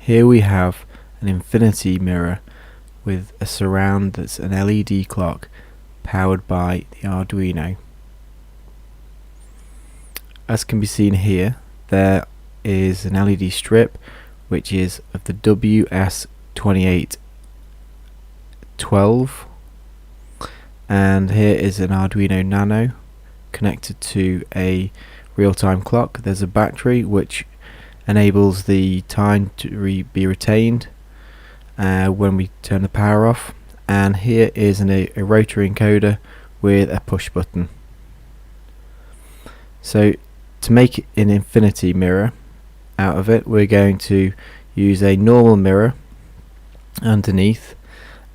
Here we have an infinity mirror with a surround that's an LED clock powered by the Arduino. As can be seen here, there is an LED strip which is of the WS2812, and here is an Arduino Nano connected to a real-time clock. There's a battery which enables the time to be retained when we turn the power off, and here is a rotary encoder with a push button. So to make an infinity mirror out of it, we're going to use a normal mirror underneath,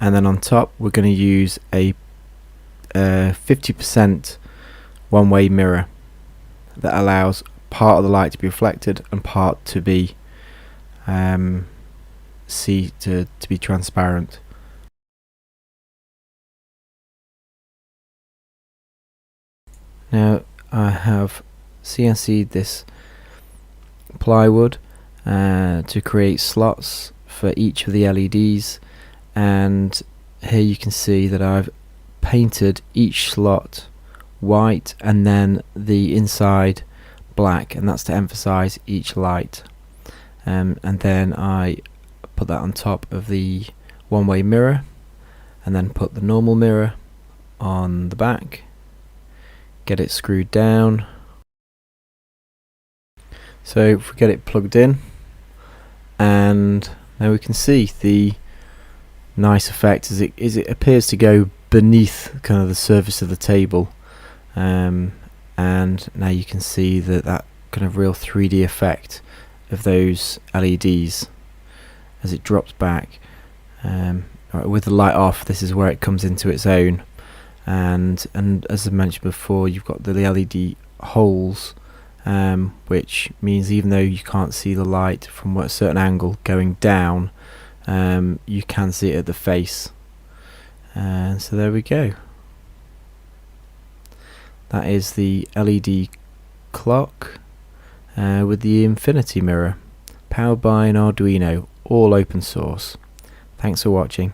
and then on top we're going to use a 50% one-way mirror that allows part of the light to be reflected and part to be to be transparent. Now I have CNC'd this plywood to create slots for each of the LEDs, and here you can see that I've painted each slot white and then the inside black, and that's to emphasize each light, and then I put that on top of the one-way mirror and then put the normal mirror on the back, get it screwed down. So if we get it plugged in, and now we can see the nice effect as it appears to go beneath kind of the surface of the table, and now you can see that kind of real 3D effect of those LEDs as it drops back. With the light off, this is where it comes into its own, and as I mentioned before, you've got the LED holes, which means even though you can't see the light from a certain angle going down, you can see it at the face. And so there we go. That is the LED clock with the infinity mirror, powered by an Arduino, all open source. Thanks for watching.